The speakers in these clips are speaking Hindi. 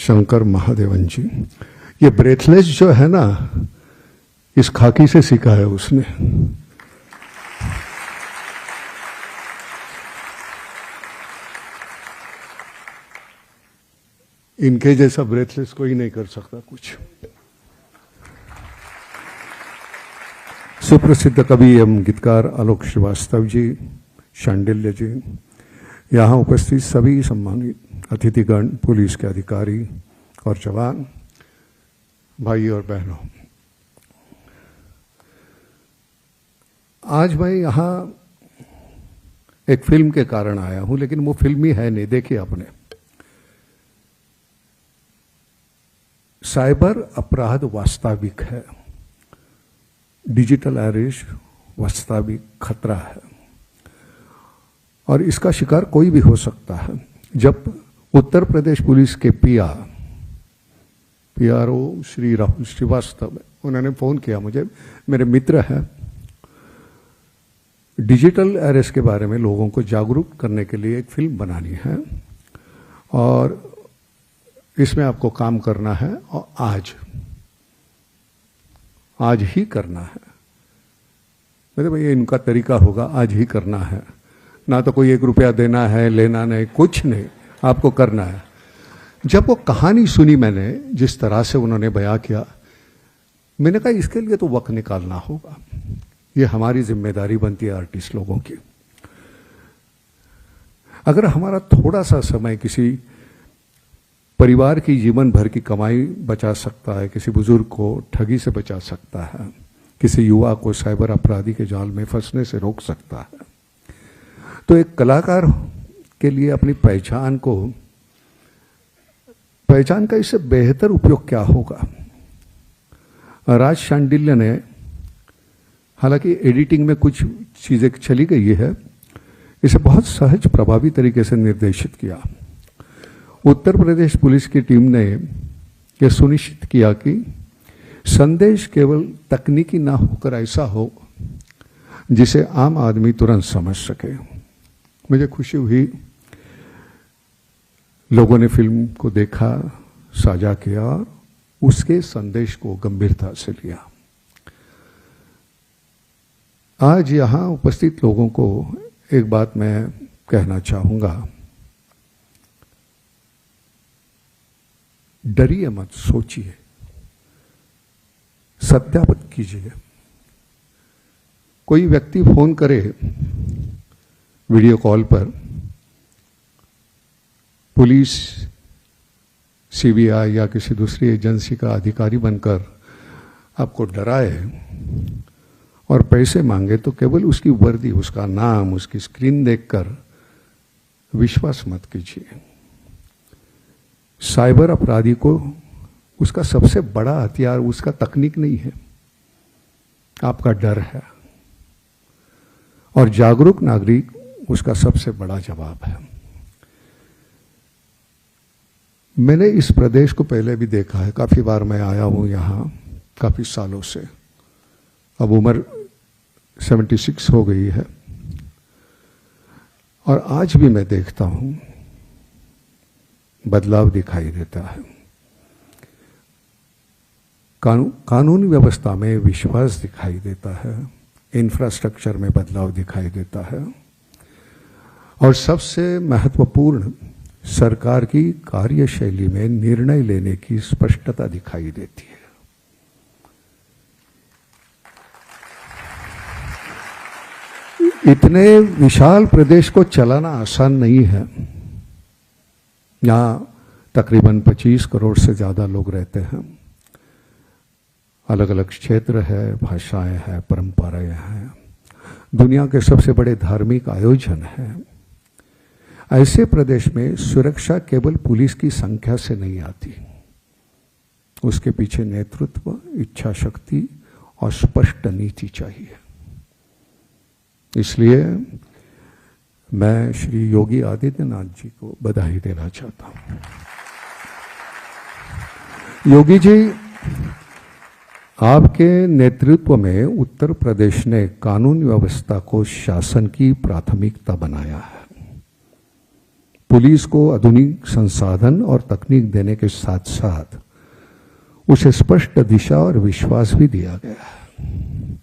शंकर महादेवन जी। ये ब्रेथलेस जो है ना, इस खाकी से सीखा है उसने। इनके जैसा ब्रेथलेस कोई नहीं कर सकता कुछ। सुप्रसिद्ध कवि एवं गीतकार आलोक श्रीवास्तव जी, शांडिल्य जी, यहाँ उपस्थित सभी सम्मानित अतिथिगण, पुलिस के अधिकारी और जवान, भाई और बहनों, आज मैं यहाँ एक फिल्म के कारण आया हूं, लेकिन वो फिल्म ही है नहीं। देखिए आपने, साइबर अपराध वास्तविक है, डिजिटल अरेस्ट वास्तविक खतरा है और इसका शिकार कोई भी हो सकता है। जब उत्तर प्रदेश पुलिस के पीआरओ श्री राहुल श्रीवास्तव, उन्होंने फोन किया मुझे, मेरे मित्र हैं, डिजिटल अरेस्ट के बारे में लोगों को जागरूक करने के लिए एक फिल्म बनानी है और इसमें आपको काम करना है और आज ही करना है। मतलब ये इनका तरीका होगा, आज ही करना है, ना तो कोई 1 रुपया देना है, लेना नहीं, कुछ नहीं, आपको करना है। जब वो कहानी सुनी मैंने, जिस तरह से उन्होंने बयां किया, मैंने कहा इसके लिए तो वक्त निकालना होगा। ये हमारी जिम्मेदारी बनती है आर्टिस्ट लोगों की। अगर हमारा थोड़ा सा समय किसी परिवार की जीवन भर की कमाई बचा सकता है, किसी बुजुर्ग को ठगी से बचा सकता है, किसी युवा को साइबर अपराधी के जाल में फंसने से रोक सकता है, तो एक कलाकार के लिए अपनी पहचान का इससे बेहतर उपयोग क्या होगा। राज शांडिल्य ने, हालांकि एडिटिंग में कुछ चीजें चली गई है, इसे बहुत सहज प्रभावी तरीके से निर्देशित किया। उत्तर प्रदेश पुलिस की टीम ने यह सुनिश्चित किया कि संदेश केवल तकनीकी ना होकर ऐसा हो जिसे आम आदमी तुरंत समझ सके। मुझे खुशी हुई, लोगों ने फिल्म को देखा, साझा किया, उसके संदेश को गंभीरता से लिया। आज यहां उपस्थित लोगों को एक बात मैं कहना चाहूंगा, डरिए मत, सोचिए, सत्यापित कीजिए। कोई व्यक्ति फोन करे वीडियो कॉल पर, पुलिस, सीबीआई या किसी दूसरी एजेंसी का अधिकारी बनकर आपको डराए और पैसे मांगे, तो केवल उसकी वर्दी, उसका नाम, उसकी स्क्रीन देखकर विश्वास मत कीजिए। साइबर अपराधी को उसका सबसे बड़ा हथियार उसका तकनीक नहीं है, आपका डर है, और जागरूक नागरिक उसका सबसे बड़ा जवाब है। मैंने इस प्रदेश को पहले भी देखा है, काफी बार मैं आया हूं यहां, काफी सालों से। अब उम्र 76 हो गई है और आज भी मैं देखता हूं बदलाव दिखाई देता है। कानून व्यवस्था में विश्वास दिखाई देता है, इंफ्रास्ट्रक्चर में बदलाव दिखाई देता है और सबसे महत्वपूर्ण, सरकार की कार्यशैली में निर्णय लेने की स्पष्टता दिखाई देती है। इतने विशाल प्रदेश को चलाना आसान नहीं है। यहाँ तकरीबन 25 करोड़ से ज़्यादा लोग रहते हैं, अलग अलग क्षेत्र है, भाषाएं हैं, परंपराएं हैं, दुनिया के सबसे बड़े धार्मिक आयोजन हैं। ऐसे प्रदेश में सुरक्षा केवल पुलिस की संख्या से नहीं आती, उसके पीछे नेतृत्व, इच्छा शक्ति और स्पष्ट नीति चाहिए। इसलिए मैं श्री योगी आदित्यनाथ जी को बधाई देना चाहता हूं। योगी जी, आपके नेतृत्व में उत्तर प्रदेश ने कानून व्यवस्था को शासन की प्राथमिकता बनाया है। पुलिस को आधुनिक संसाधन और तकनीक देने के साथ साथ उसे स्पष्ट दिशा और विश्वास भी दिया गया है।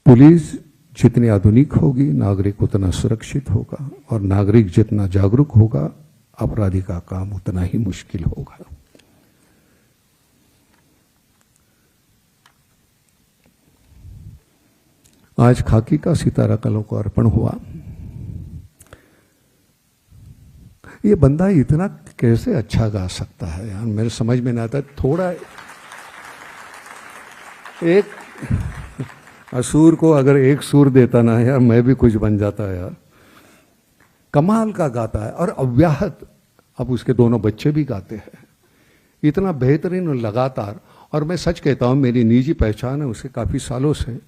पुलिस जितनी आधुनिक होगी, नागरिक उतना सुरक्षित होगा, और नागरिक जितना जागरूक होगा, अपराधी का काम उतना ही मुश्किल होगा। आज खाकी का सितारा कलों को अर्पण हुआ। ये बंदा इतना कैसे अच्छा गा सकता है यार, मेरे समझ में नहीं आता। थोड़ा एक असुर को अगर एक सुर देता ना यार, मैं भी कुछ बन जाता यार। कमाल का गाता है, और अव्याहत। अब उसके दोनों बच्चे भी गाते हैं, इतना बेहतरीन लगातार। और मैं सच कहता हूं, मेरी निजी पहचान है उसके काफी सालों से।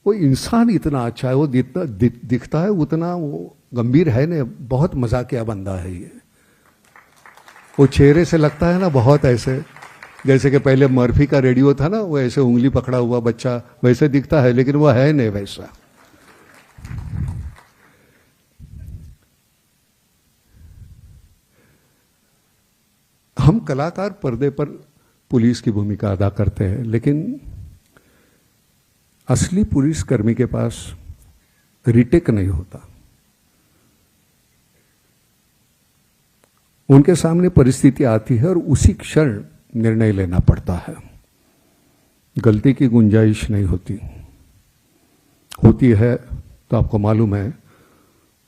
वो इंसान इतना अच्छा है, वो जितना दिखता है उतना वो गंभीर है नहीं। बहुत मजाकिया बंदा है ये। वो चेहरे से लगता है ना बहुत ऐसे, जैसे कि पहले मर्फी का रेडियो था ना, वो ऐसे उंगली पकड़ा हुआ बच्चा वैसे दिखता है, लेकिन वो है नहीं वैसा। हम कलाकार पर्दे पर पुलिस की भूमिका अदा करते हैं, लेकिन असली पुलिस कर्मी के पास रिटेक नहीं होता। उनके सामने परिस्थिति आती है और उसी क्षण निर्णय लेना पड़ता है। गलती की गुंजाइश नहीं होती, होती है तो आपको मालूम है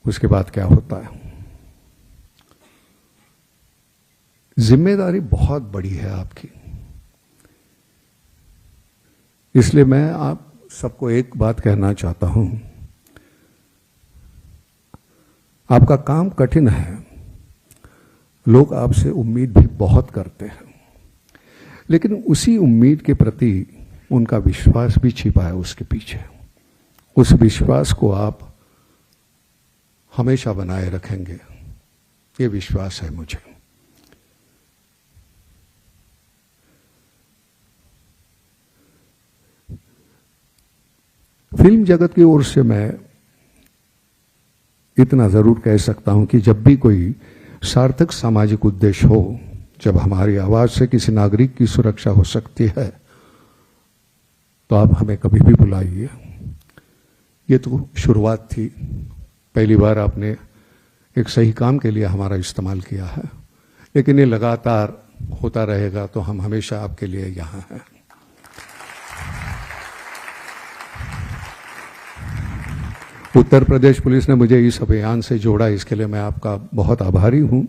उसके बाद क्या होता है। जिम्मेदारी बहुत बड़ी है आपकी। इसलिए मैं आप सबको एक बात कहना चाहता हूं, आपका काम कठिन है, लोग आपसे उम्मीद भी बहुत करते हैं, लेकिन उसी उम्मीद के प्रति उनका विश्वास भी छिपा है उसके पीछे। उस विश्वास को आप हमेशा बनाए रखेंगे, ये विश्वास है मुझे। फिल्म जगत की ओर से मैं इतना जरूर कह सकता हूं कि जब भी कोई सार्थक सामाजिक उद्देश्य हो, जब हमारी आवाज से किसी नागरिक की सुरक्षा हो सकती है, तो आप हमें कभी भी बुलाइए। ये तो शुरुआत थी, पहली बार आपने एक सही काम के लिए हमारा इस्तेमाल किया है, लेकिन ये लगातार होता रहेगा, तो हम हमेशा आपके लिए यहां हैं। उत्तर प्रदेश पुलिस ने मुझे इस अभियान से जोड़ा, इसके लिए मैं आपका बहुत आभारी हूं।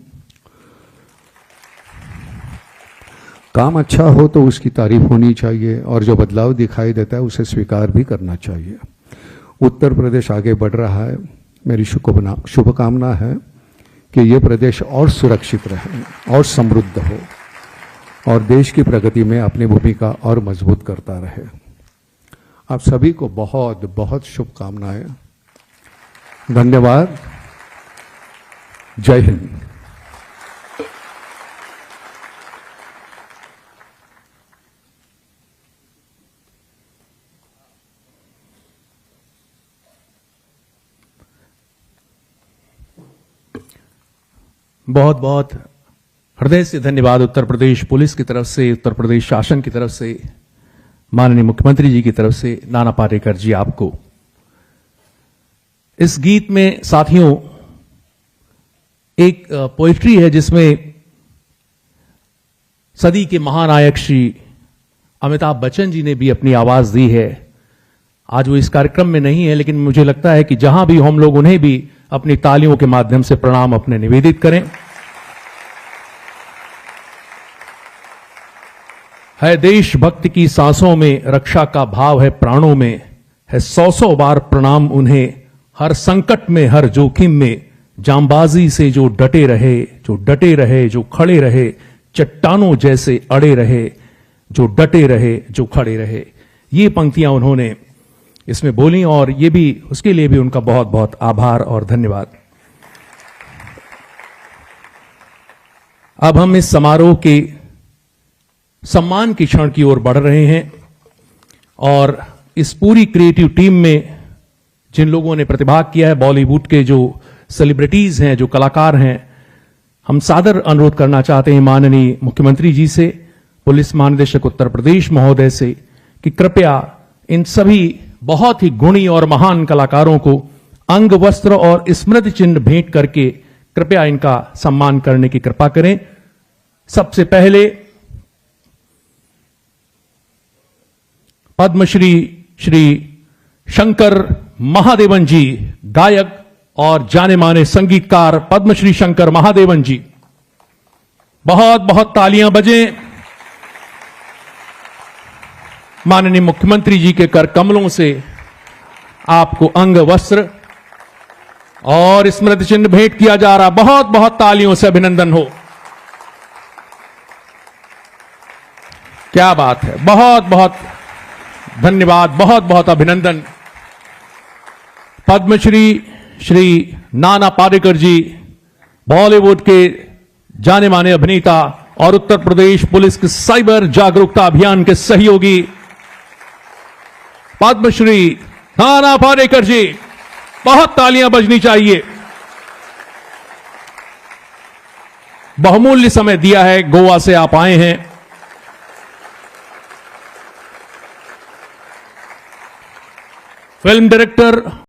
काम अच्छा हो तो उसकी तारीफ होनी चाहिए, और जो बदलाव दिखाई देता है उसे स्वीकार भी करना चाहिए। उत्तर प्रदेश आगे बढ़ रहा है, मेरी शुभकामना है कि ये प्रदेश और सुरक्षित रहे और समृद्ध हो, और देश की प्रगति में अपनी भूमिका और मजबूत करता रहे। आप सभी को बहुत बहुत शुभकामनाएं। धन्यवाद। जय हिंद। बहुत बहुत हृदय से धन्यवाद उत्तर प्रदेश पुलिस की तरफ से, उत्तर प्रदेश शासन की तरफ से, माननीय मुख्यमंत्री जी की तरफ से, नाना पाटेकर जी आपको। इस गीत में साथियों एक पोएट्री है जिसमें सदी के महानायक श्री अमिताभ बच्चन जी ने भी अपनी आवाज दी है। आज वो इस कार्यक्रम में नहीं है, लेकिन मुझे लगता है कि जहां भी हम लोग उन्हें भी अपनी तालियों के माध्यम से प्रणाम अपने निवेदित करें। है देशभक्ति की सांसों में, रक्षा का भाव है प्राणों में, है सौ सौ बार प्रणाम उन्हें, हर संकट में हर जोखिम में, जांबाजी से जो डटे रहे, जो डटे रहे, जो खड़े रहे, चट्टानों जैसे अड़े रहे, जो डटे रहे, जो खड़े रहे। ये पंक्तियां उन्होंने इसमें बोली, और ये भी उसके लिए भी उनका बहुत बहुत आभार और धन्यवाद। अब हम इस समारोह के सम्मान की क्षण की ओर बढ़ रहे हैं, और इस पूरी क्रिएटिव टीम में जिन लोगों ने प्रतिभाग किया है, बॉलीवुड के जो सेलिब्रिटीज हैं, जो कलाकार हैं, हम सादर अनुरोध करना चाहते हैं माननीय मुख्यमंत्री जी से, पुलिस महानिदेशक उत्तर प्रदेश महोदय से, कि कृपया इन सभी बहुत ही गुणी और महान कलाकारों को अंग वस्त्र और स्मृति चिन्ह भेंट करके कृपया इनका सम्मान करने की कृपा करें। सबसे पहले पद्मश्री श्री शंकर महादेवन जी, गायक और जाने माने संगीतकार पद्मश्री शंकर महादेवन जी, बहुत बहुत तालियां बजें। माननीय मुख्यमंत्री जी के कर कमलों से आपको अंग वस्त्र और स्मृति चिन्ह भेंट किया जा रहा। बहुत बहुत तालियों से अभिनंदन हो। क्या बात है, बहुत बहुत धन्यवाद, बहुत बहुत अभिनंदन। पद्मश्री श्री नाना पाटेकर जी, बॉलीवुड के जाने माने अभिनेता और उत्तर प्रदेश पुलिस के साइबर जागरूकता अभियान के सहयोगी पद्मश्री नाना पाटेकर जी, बहुत तालियां बजनी चाहिए। बहुमूल्य समय दिया है, गोवा से आप आए हैं। Film director